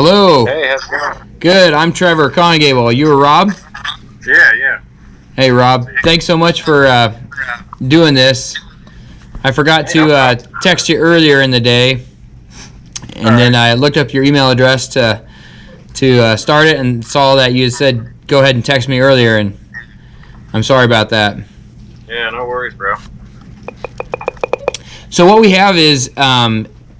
Hello. Hey, how's it going? Good. I'm Trevor Congable. You were Rob? Yeah. Hey, Rob. Thanks so much for doing this. I forgot Hey, no to problem. text you earlier in the day, All and then right. I looked up your email address to start it and saw that you had said go ahead and text me earlier, and I'm sorry about that. Yeah, no worries, bro. So what we have is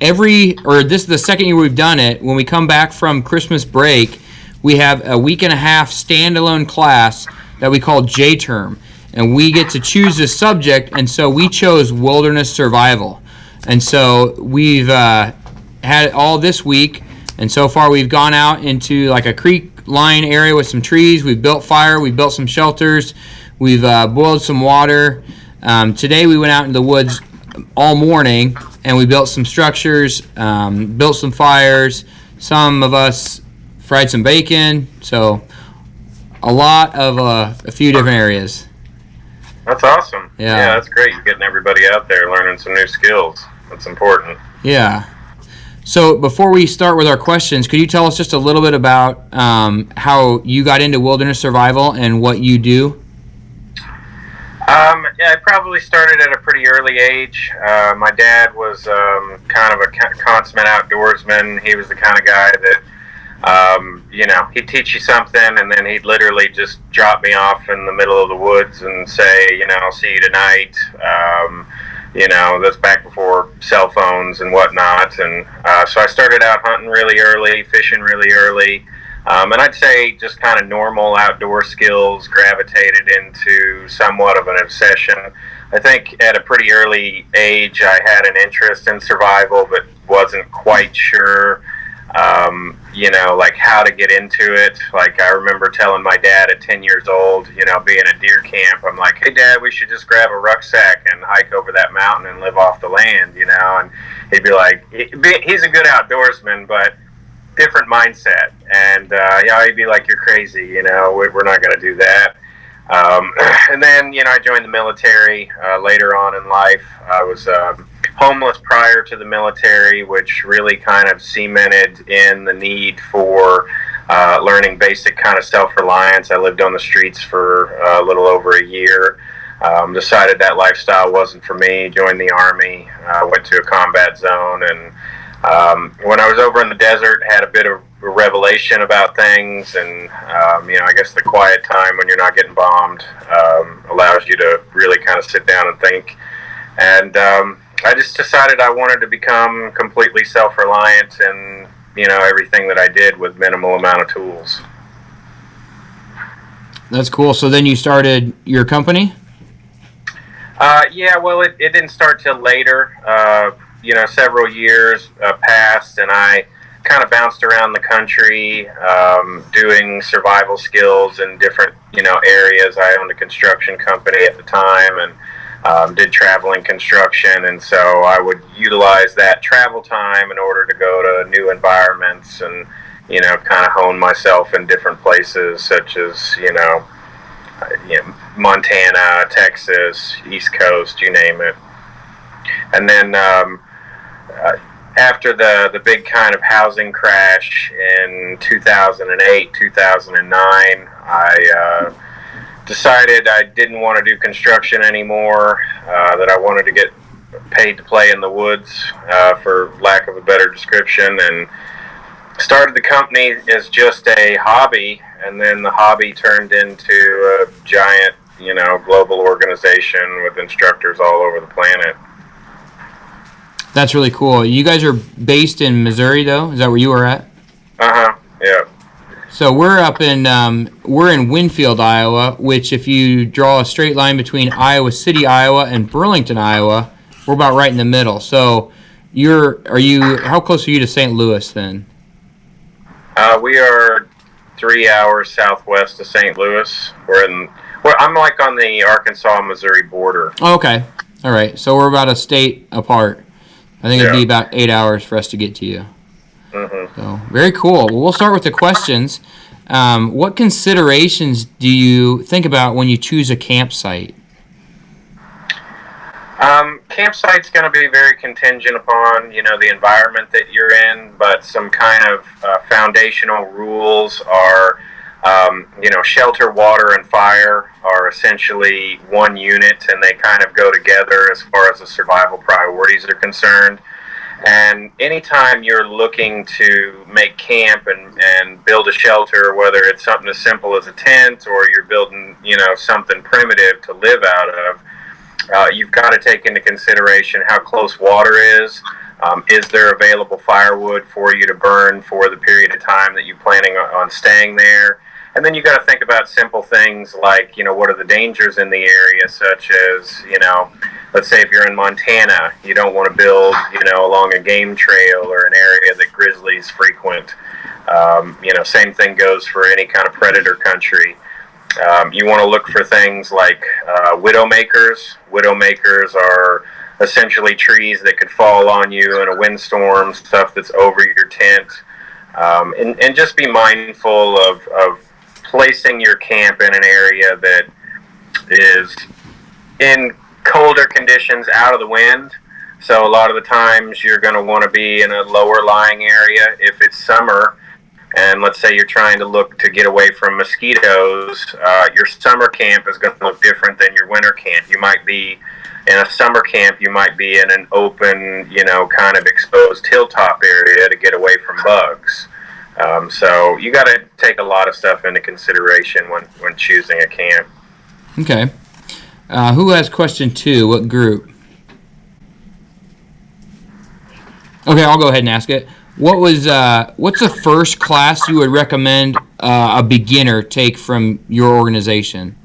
this is the second year we've done it. When we come back from Christmas break, we have a week and a half standalone class that we call J-Term. And we get to choose this subject, and so we chose wilderness survival. And so we've had it all this week, and so far we've gone out into like a creek line area with some trees. We've built fire, we've built some shelters, we've boiled some water. Today we went out in the woods all morning, and we built some structures, built some fires. Some of us fried some bacon, so a lot of a few different areas. That's awesome. Yeah. Yeah, that's great. You're getting everybody out there learning some new skills. That's important. Yeah. So before we start with our questions, could you tell us just a little bit about how you got into wilderness survival and what you do? Yeah, I probably started at a pretty early age. My dad was kind of a consummate outdoorsman. He was the kind of guy that he'd teach you something, and then he'd literally just drop me off in the middle of the woods and say, I'll see you tonight. That's back before cell phones and whatnot. And so I started out hunting really early, fishing really early. And I'd say just kind of normal outdoor skills gravitated into somewhat of an obsession. I think at a pretty early age I had an interest in survival, but wasn't quite sure like how to get into it. Like I remember telling my dad at 10 years old, being at deer camp, I'm like, hey Dad, we should just grab a rucksack and hike over that mountain and live off the land, and he'd be like, he's a good outdoorsman, but different mindset. And he'd be like, you're crazy, we're not going to do that. And then, I joined the military later on in life. I was homeless prior to the military, which really kind of cemented in the need for learning basic kind of self-reliance. I lived on the streets for a little over a year. Decided that lifestyle wasn't for me, joined the Army, went to a combat zone, and when I was over in the desert, had a bit of a revelation about things, and I guess the quiet time when you're not getting bombed allows you to really kind of sit down and think. And I just decided I wanted to become completely self-reliant in everything that I did with minimal amount of tools. That's cool. So then you started your company? Well, it didn't start till later. Several years passed, and I kind of bounced around the country doing survival skills in different areas. I owned a construction company at the time, and did traveling construction, and so I would utilize that travel time in order to go to new environments and kind of hone myself in different places, such as Montana, Texas, East Coast, you name it. And then after the big kind of housing crash in 2008, 2009, I decided I didn't want to do construction anymore, that I wanted to get paid to play in the woods, for lack of a better description, and started the company as just a hobby, and then the hobby turned into a giant, global organization with instructors all over the planet. That's really cool. You guys are based in Missouri, though? Is that where you are at? Yeah. So we're we're in Winfield, Iowa, which if you draw a straight line between Iowa City, Iowa, and Burlington, Iowa, we're about right in the middle. So how close are you to St. Louis then? We are 3 hours southwest of St. Louis. I'm like on the Arkansas-Missouri border. Oh, okay. All right. So we're about a state apart. I think it'd be about 8 hours for us to get to you. Mm-hmm. So very cool. Well, we'll start with the questions. What considerations do you think about when you choose a campsite? Campsite's going to be very contingent upon, the environment that you're in, but some kind of foundational rules are, shelter, water, and fire are essentially one unit, and they kind of go together as far as the survival priorities are concerned. And anytime you're looking to make camp and build a shelter, whether it's something as simple as a tent or you're building, something primitive to live out of, you've got to take into consideration how close water is. Is there available firewood for you to burn for the period of time that you're planning on staying there? And then you've got to think about simple things like, what are the dangers in the area, such as, let's say if you're in Montana, you don't want to build, along a game trail or an area that grizzlies frequent. Same thing goes for any kind of predator country. You want to look for things like widowmakers. Widowmakers are essentially trees that could fall on you in a windstorm, stuff that's over your tent. And just be mindful of placing your camp in an area that is in colder conditions out of the wind. So a lot of the times you're going to want to be in a lower lying area. If it's summer, and let's say you're trying to look to get away from mosquitoes, your summer camp is going to look different than your winter camp. You might be in a summer camp, you might be in an open, kind of exposed hilltop area to get away from bugs. So you got to take a lot of stuff into consideration when choosing a camp. Okay. Who has question 2? What group? Okay, I'll go ahead and ask it. What's the first class you would recommend a beginner take from your organization?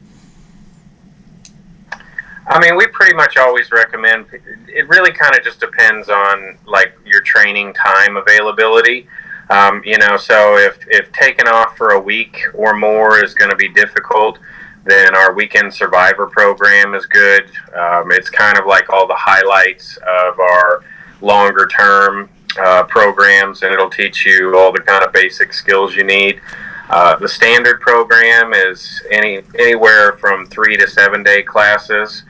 I mean, we pretty much always recommend, it really kind of just depends on like your training time availability. So if taking off for a week or more is going to be difficult, then our Weekend Survivor program is good. It's kind of like all the highlights of our longer term programs, and it'll teach you all the kind of basic skills you need. The standard program is anywhere from 3 to 7 day classes,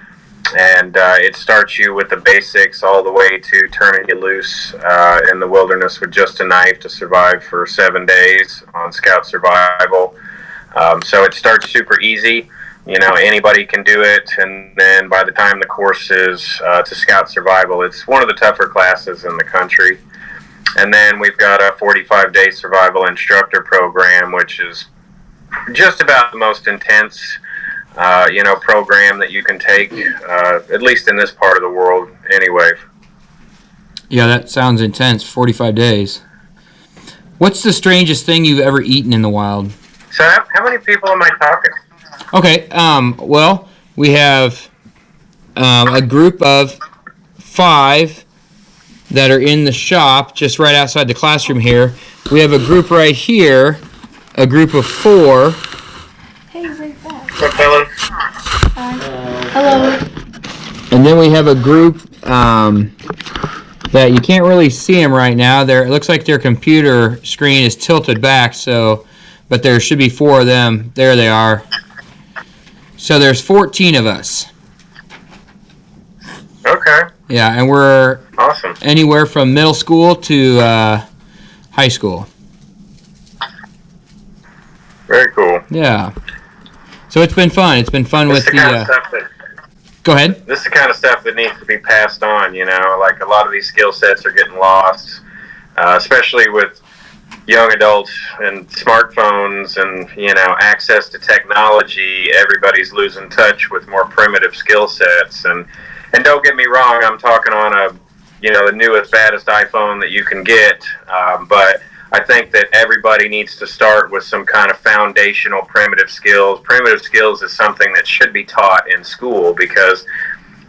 and it starts you with the basics all the way to turning you loose in the wilderness with just a knife to survive for 7 days on Scout Survival. So it starts super easy. Anybody can do it, and then by the time the course is to Scout Survival, it's one of the tougher classes in the country. And then we've got a 45-day survival instructor program, which is just about the most intense, program that you can take, at least in this part of the world anyway. Yeah, that sounds intense, 45 days. What's the strangest thing you've ever eaten in the wild? So how many people am I talking? Okay, well, we have a group of 5 that are in the shop just right outside the classroom here. We have a group right here, a group of 4. Hey, right back. What's up, fellas? Hi. Hello. And then we have a group that you can't really see them right now. It looks like their computer screen is tilted back, but there should be 4 of them. There they are. So there's 14 of us. Okay. Yeah, and we're awesome. Anywhere from middle school to high school. Very cool. Yeah. So it's been fun. It's been fun with the. Kind of stuff that, go ahead. This is the kind of stuff that needs to be passed on. Like a lot of these skill sets are getting lost, especially with young adults and smartphones and access to technology. Everybody's losing touch with more primitive skill sets, and don't get me wrong, I'm talking on the newest, baddest iPhone that you can get, but I think that everybody needs to start with some kind of foundational primitive skills. Primitive skills is something that should be taught in school, because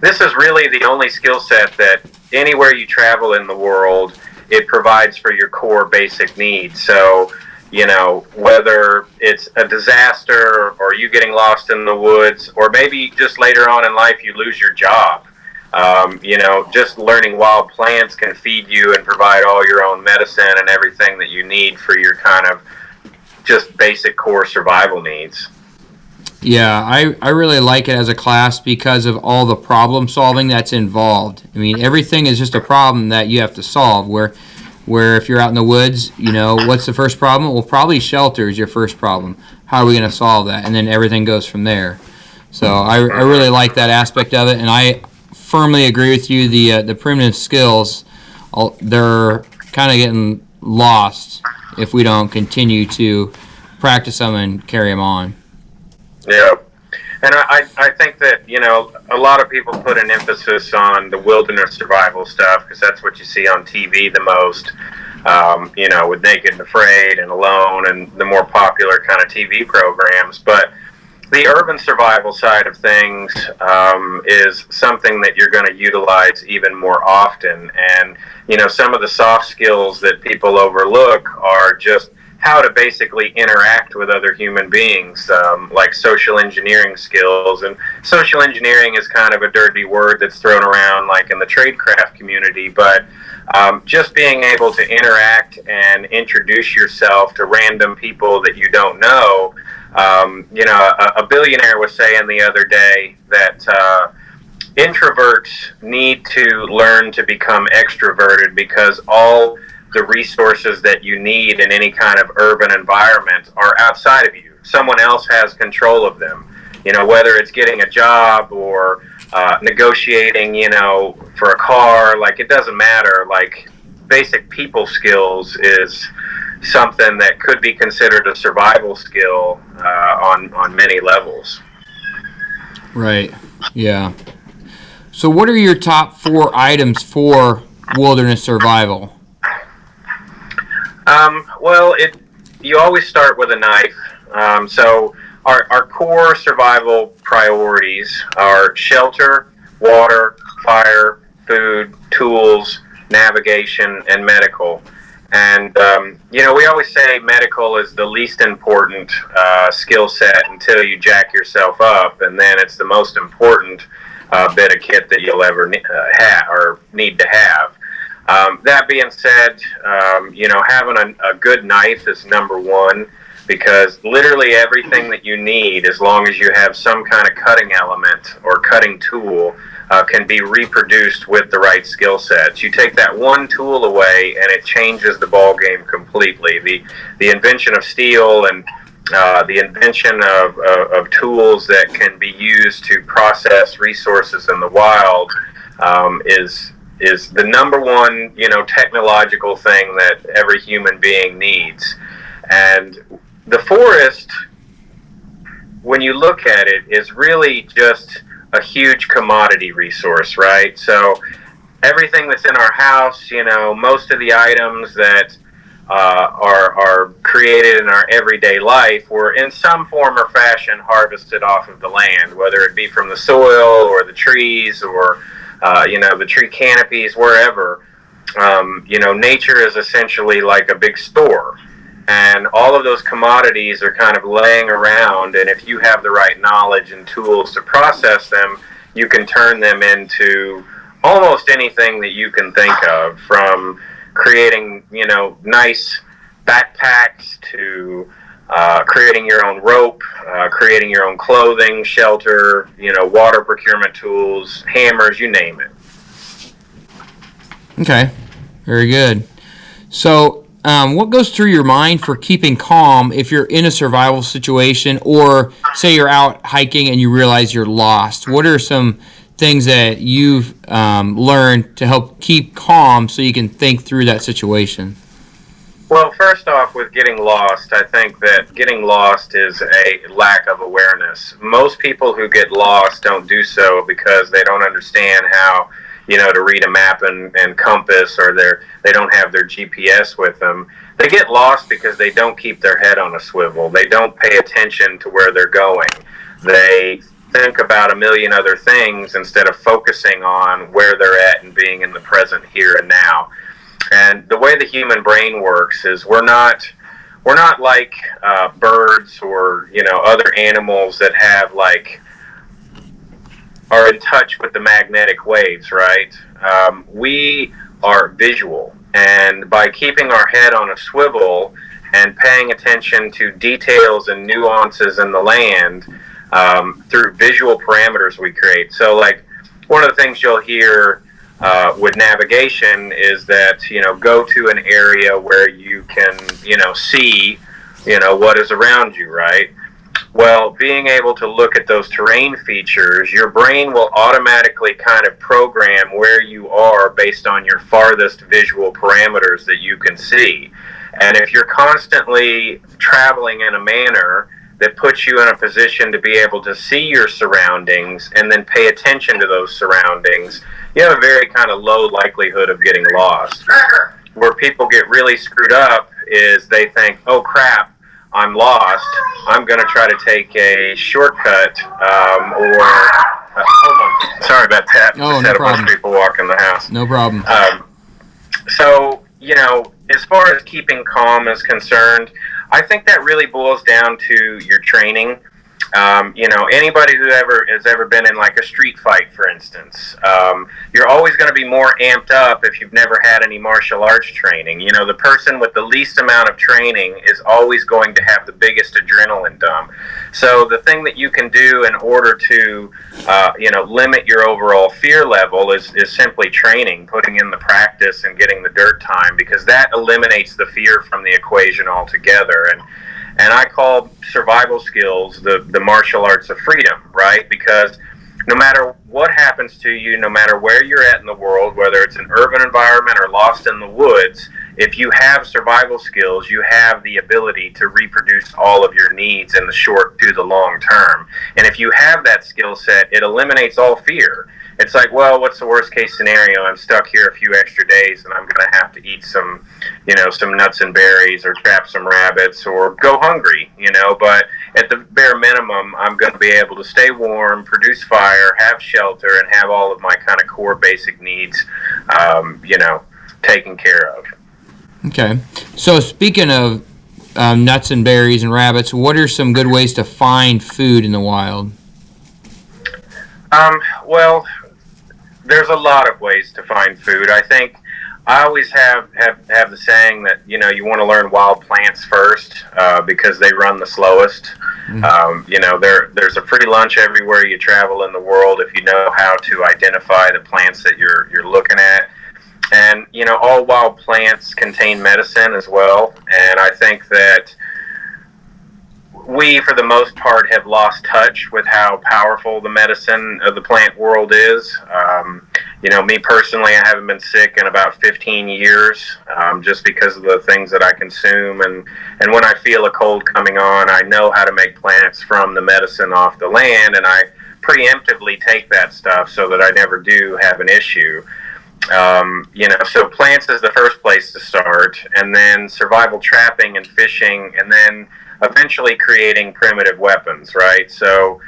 this is really the only skill set that anywhere you travel in the world, it provides for your core basic needs. So, whether it's a disaster or you getting lost in the woods, or maybe just later on in life you lose your job, just learning wild plants can feed you and provide all your own medicine and everything that you need for your kind of just basic core survival needs. Yeah, I really like it as a class because of all the problem solving that's involved. I mean, everything is just a problem that you have to solve. Where if you're out in the woods, what's the first problem? Well, probably shelter is your first problem. How are we going to solve that? And then everything goes from there. So I really like that aspect of it, and I firmly agree with you. The primitive skills, they're kind of getting lost if we don't continue to practice them and carry them on. Yeah. And I think that, a lot of people put an emphasis on the wilderness survival stuff because that's what you see on TV the most, with Naked and Afraid and Alone and the more popular kind of TV programs. But the urban survival side of things is something that you're going to utilize even more often. And, some of the soft skills that people overlook are just how to basically interact with other human beings, like social engineering skills. And social engineering is kind of a dirty word that's thrown around like in the tradecraft community, but just being able to interact and introduce yourself to random people that you don't know. A billionaire was saying the other day that introverts need to learn to become extroverted because all the resources that you need in any kind of urban environment are outside of you. Someone else has control of them. Whether it's getting a job or negotiating, for a car, like it doesn't matter. Like basic people skills is something that could be considered a survival skill on many levels. Right. Yeah. So what are your top 4 items for wilderness survival? You always start with a knife. So our core survival priorities are shelter, water, fire, food, tools, navigation, and medical. And, we always say medical is the least important skill set until you jack yourself up, and then it's the most important bit of kit that you'll ever have or need to have. That being said, having a good knife is number one because literally everything that you need, as long as you have some kind of cutting element or cutting tool, can be reproduced with the right skill sets. You take that one tool away and it changes the ball game completely. The invention of steel and the invention of tools that can be used to process resources in the wild is the number one, technological thing that every human being needs. And the forest, when you look at it, is really just a huge commodity resource, right? So everything that's in our house, most of the items that are created in our everyday life were in some form or fashion harvested off of the land, whether it be from the soil or the trees or the tree canopies, wherever. Nature is essentially like a big store, and all of those commodities are kind of laying around, and if you have the right knowledge and tools to process them, you can turn them into almost anything that you can think of, from creating, nice backpacks to creating your own rope, creating your own clothing, shelter, water procurement tools, hammers, you name it. Okay, very good. So what goes through your mind for keeping calm if you're in a survival situation, or say you're out hiking and you realize you're lost? What are some things that you've learned to help keep calm so you can think through that situation? Well, first off, with getting lost, I think that getting lost is a lack of awareness. Most people who get lost don't do so because they don't understand how, to read a map and compass, or they don't have their GPS with them. They get lost because they don't keep their head on a swivel. They don't pay attention to where they're going. They think about a million other things instead of focusing on where they're at and being in the present here and now. And the way the human brain works is we're not like birds or other animals that have are in touch with the magnetic waves, right? We are visual, and by keeping our head on a swivel and paying attention to details and nuances in the land, through visual parameters we create. So, like, one of the things you'll hear with navigation is that, go to an area where you can, see, what is around you, right? Well, being able to look at those terrain features, your brain will automatically kind of program where you are based on your farthest visual parameters that you can see. And if you're constantly traveling in a manner that puts you in a position to be able to see your surroundings and then pay attention to those surroundings, you have a very kind of low likelihood of getting lost. Where people get really screwed up is they think, oh crap, I'm lost, I'm going to try to take a shortcut, hold on, sorry about that. Oh, Just no had a problem. bunch of people walk in the house. No problem. So, as far as keeping calm is concerned, I think that really boils down to your training. Anybody who has ever been in like a street fight, for instance, you're always going to be more amped up if you've never had any martial arts training. The person with the least amount of training is always going to have the biggest adrenaline dump. So the thing that you can do in order to, limit your overall fear level is simply training, putting in the practice and getting the dirt time, because that eliminates the fear from the equation altogether. And I call survival skills the martial arts of freedom, right? Because no matter what happens to you, no matter where you're at in the world, whether it's an urban environment or lost in the woods, if you have survival skills, you have the ability to reproduce all of your needs in the short to the long term. And if you have that skill set, it eliminates all fear. It's like, well, what's the worst case scenario? I'm stuck here a few extra days and I'm going to have to eat some nuts and berries or trap some rabbits or go hungry, but at the bare minimum, I'm going to be able to stay warm, produce fire, have shelter, and have all of my kind of core basic needs, taken care of. Okay. So speaking of nuts and berries and rabbits, what are some good ways to find food in the wild? Well, there's a lot of ways to find food. I think I always have the saying that, you want to learn wild plants first because they run the slowest. Mm-hmm. There's a free lunch everywhere you travel in the world if you know how to identify the plants that you're looking at. And, all wild plants contain medicine as well. And I think that we, for the most part, have lost touch with how powerful the medicine of the plant world is. Me personally, I haven't been sick in about 15 years just because of the things that I consume. And when I feel a cold coming on, I know how to make plants from the medicine off the land, and I preemptively take that stuff so that I never do have an issue. So plants is the first place to start, and then survival trapping and fishing, and then eventually creating primitive weapons, right? So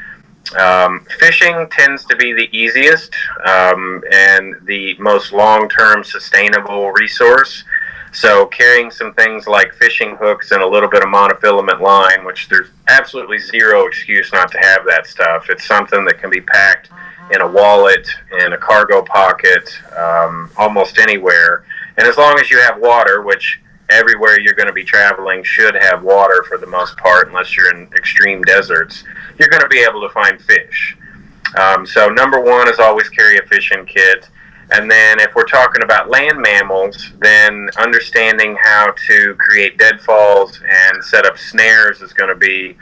fishing tends to be the easiest and the most long-term sustainable resource. So carrying some things like fishing hooks and a little bit of monofilament line, which there's absolutely zero excuse not to have that stuff. It's something that can be packed in a wallet, in a cargo pocket, almost anywhere. And as long as you have water, which everywhere you're going to be traveling should have water for the most part, unless you're in extreme deserts, you're going to be able to find fish. So number one is always carry a fishing kit. And then if we're talking about land mammals, then understanding how to create deadfalls and set up snares is going to be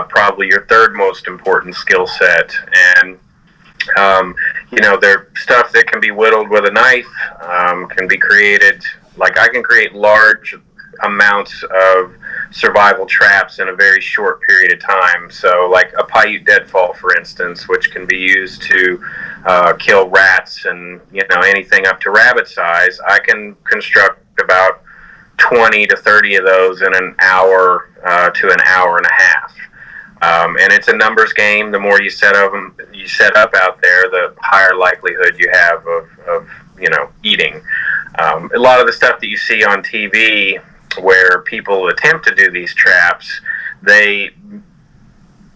probably your third most important skill set. And they're stuff that can be whittled with a knife, can be created. Like I can create large amounts of survival traps in a very short period of time. So like a Paiute deadfall, for instance, which can be used to kill rats and, anything up to rabbit size. I can construct about 20 to 30 of those in an hour to an hour and a half. And it's a numbers game. The more you set up out there, the higher likelihood you have of eating. A lot of the stuff that you see on TV where people attempt to do these traps, they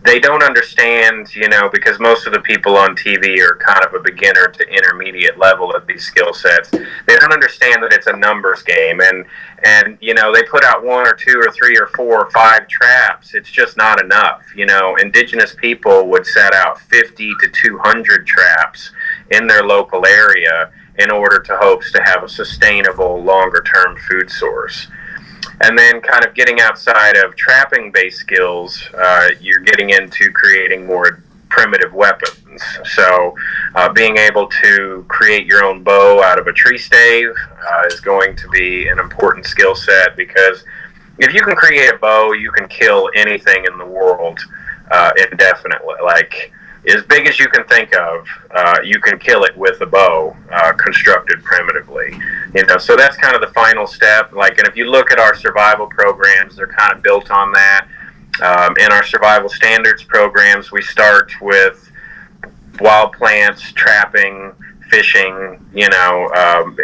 they don't understand, because most of the people on TV are kind of a beginner to intermediate level at these skill sets. They don't understand that it's a numbers game, and they put out 1 or 2 or 3 or 4 or 5 traps. It's just not enough. Indigenous people would set out 50 to 200 traps in their local area in order to hopes to have a sustainable, longer-term food source. And then kind of getting outside of trapping-based skills, you're getting into creating more primitive weapons. So being able to create your own bow out of a tree stave is going to be an important skill set, because if you can create a bow, you can kill anything in the world indefinitely. Like, as big as you can think of, you can kill it with a bow constructed primitively. So that's kind of the final step. And if you look at our survival programs, they're kind of built on that. In our survival standards programs, we start with wild plants, trapping, fishing,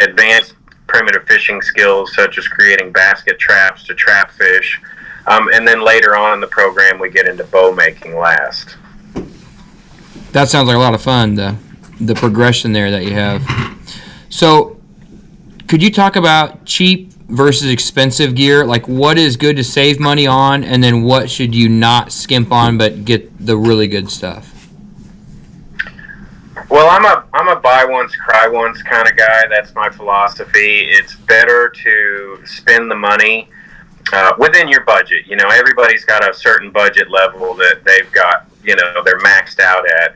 advanced primitive fishing skills such as creating basket traps to trap fish. And then later on in the program, we get into bow making last. That sounds like a lot of fun, the progression there that you have. So, could you talk about cheap versus expensive gear? Like, what is good to save money on, and then what should you not skimp on but get the really good stuff? Well, I'm a buy once, cry once kind of guy. That's my philosophy. It's better to spend the money within your budget. Everybody's got a certain budget level that they've got, they're maxed out at.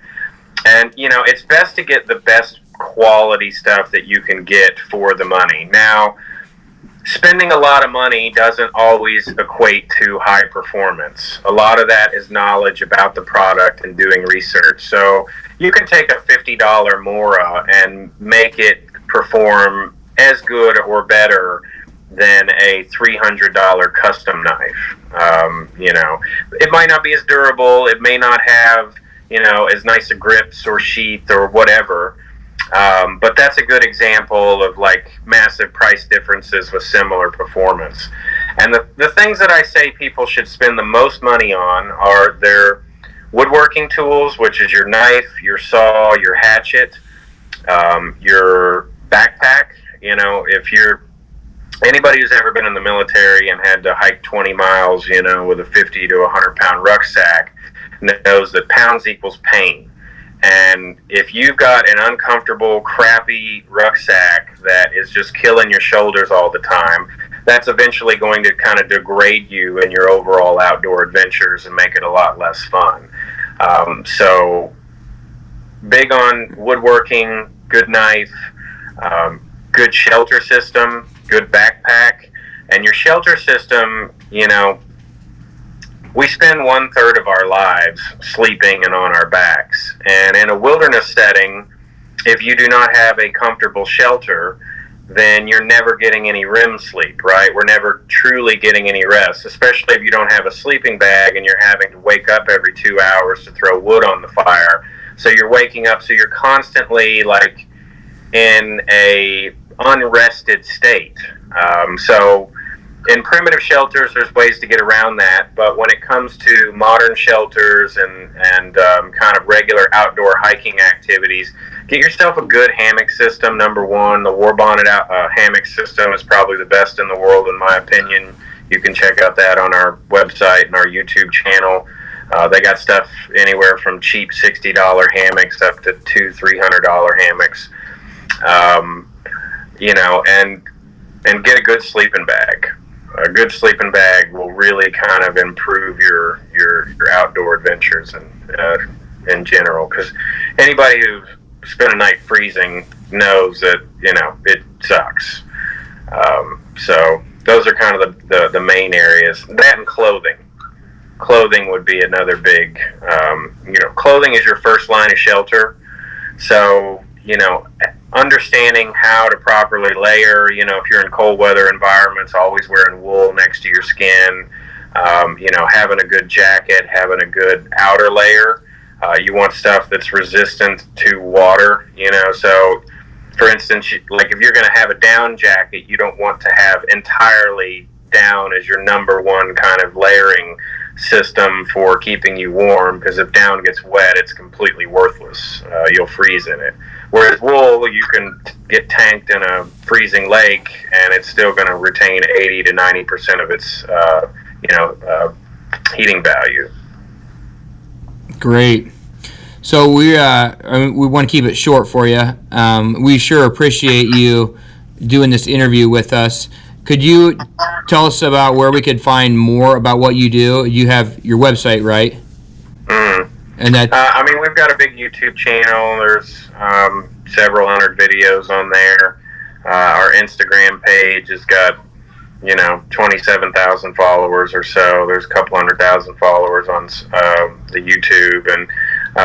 And, it's best to get the best quality stuff that you can get for the money. Now, spending a lot of money doesn't always equate to high performance. A lot of that is knowledge about the product and doing research. So you can take a $50 Mora and make it perform as good or better than a $300 custom knife. It might not be as durable. It may not have, as nice a grips or sheath or whatever. But that's a good example of massive price differences with similar performance. And the things that I say people should spend the most money on are their woodworking tools, which is your knife, your saw, your hatchet, your backpack. If you're anybody who's ever been in the military and had to hike 20 miles, with a 50 to 100 pound rucksack, knows that pounds equals pain. And if you've got an uncomfortable, crappy rucksack that is just killing your shoulders all the time, that's eventually going to kind of degrade you in your overall outdoor adventures and make it a lot less fun. So big on woodworking, good knife, good shelter system, good backpack. And your shelter system, we spend 1/3 of our lives sleeping and on our backs. And in a wilderness setting, if you do not have a comfortable shelter, then you're never getting any REM sleep, right? We're never truly getting any rest, especially if you don't have a sleeping bag and you're having to wake up every 2 hours to throw wood on the fire. So you're waking up, so you're constantly in a unrested state. So in primitive shelters, there's ways to get around that, but when it comes to modern shelters and kind of regular outdoor hiking activities, get yourself a good hammock system. Number one, the War Bonnet hammock system is probably the best in the world, in my opinion. You can check out that on our website and our YouTube channel. They got stuff anywhere from cheap $60 hammocks up to $200-$300 hammocks. And get a good sleeping bag. A good sleeping bag will really kind of improve your outdoor adventures in general. Because anybody who's spent a night freezing knows that it sucks. So those are kind of the main areas. That and clothing. Clothing would be another big. Clothing is your first line of shelter. So understanding how to properly layer, if you're in cold weather environments, always wearing wool next to your skin, having a good jacket, having a good outer layer. You want stuff that's resistant to water, so for instance, if you're going to have a down jacket, you don't want to have entirely down as your number one kind of layering system for keeping you warm, because if down gets wet, it's completely worthless. You'll freeze in it. Whereas wool, you can get tanked in a freezing lake, and it's still going to retain 80 to 90% of its, heating value. Great. So we want to keep it short for you. We sure appreciate you doing this interview with us. Could you tell us about where we could find more about what you do? You have your website, right? And that. We've got a big YouTube channel. There's several hundred videos on there. Our Instagram page has got 27,000 followers or so. There's a couple 100,000 followers on the YouTube, and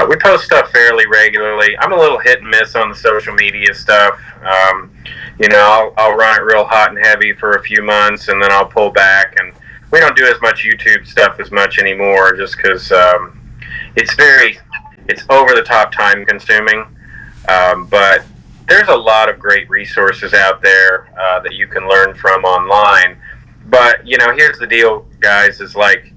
we post stuff fairly regularly. I'm a little hit and miss on the social media stuff. I'll run it real hot and heavy for a few months, and then I'll pull back, and we don't do as much YouTube stuff as much anymore, just because it's over the top time consuming. But there's a lot of great resources out there that you can learn from online. But here's the deal, guys, is like,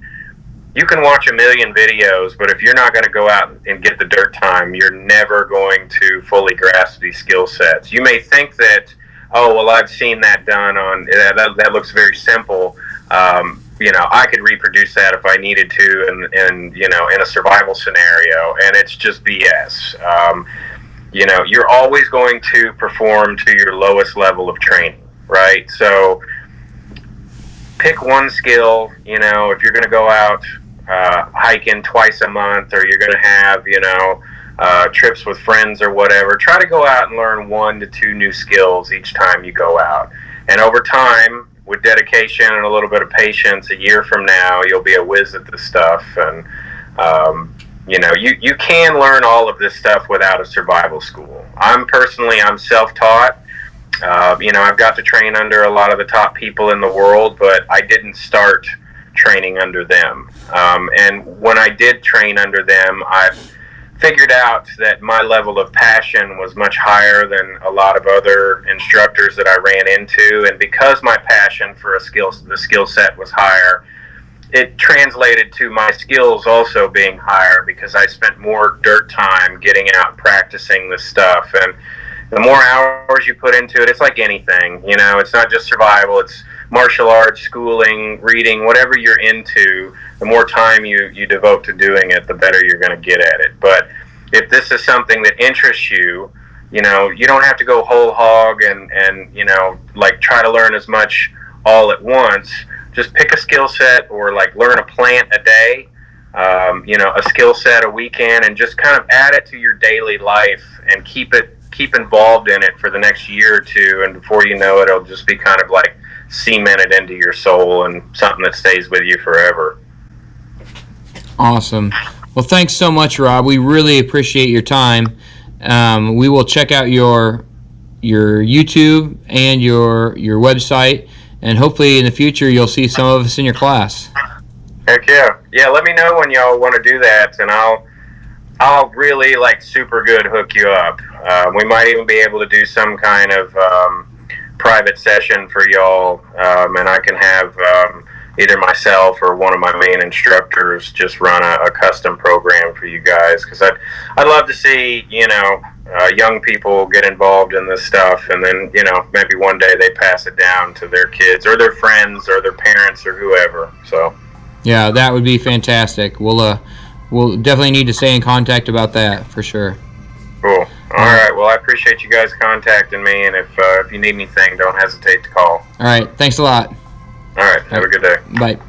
you can watch a million videos, but if you're not going to go out and get the dirt time, you're never going to fully grasp these skill sets. You may think that, I've seen that done on that looks very simple. I could reproduce that if I needed to, in a survival scenario, and it's just BS. You're always going to perform to your lowest level of training, right? So pick one skill. If you're going to go out hiking twice a month, or you're going to have trips with friends or whatever, try to go out and learn 1 to 2 new skills each time you go out. And over time, with dedication and a little bit of patience, a year from now, you'll be a whiz at this stuff. And you can learn all of this stuff without a survival school. I'm self-taught. I've got to train under a lot of the top people in the world, but I didn't start training under them. And when I did train under them, I figured out that my level of passion was much higher than a lot of other instructors that I ran into. And because my passion for the skill set was higher, it translated to my skills also being higher, because I spent more dirt time getting out practicing this stuff. And the more hours you put into it, it's like anything, it's not just survival, it's martial arts, schooling, reading, whatever you're into. The more time you devote to doing it, the better you're going to get at it. But if this is something that interests you, you don't have to go whole hog and try to learn as much all at once. Just pick a skill set, or learn a plant a day, a skill set a weekend, and just kind of add it to your daily life and keep involved in it for the next year or two. And before you know it, it'll just be kind of cemented into your soul and something that stays with you forever. Awesome. Well, thanks so much, Rob. We really appreciate your time. We will check out your YouTube and your website, and hopefully in the future you'll see some of us in your class. Heck yeah. Yeah, let me know when y'all want to do that, and I'll really super good hook you up. We might even be able to do some kind of private session for y'all, and I can have either myself or one of my main instructors just run a custom program for you guys, because I'd love to see young people get involved in this stuff, and then maybe one day they pass it down to their kids or their friends or their parents or whoever. So yeah, that would be fantastic. We'll definitely need to stay in contact about that for sure. Cool. All right. Well, I appreciate you guys contacting me, and if you need anything, don't hesitate to call. All right. Thanks a lot. All right. Have a good day. Bye.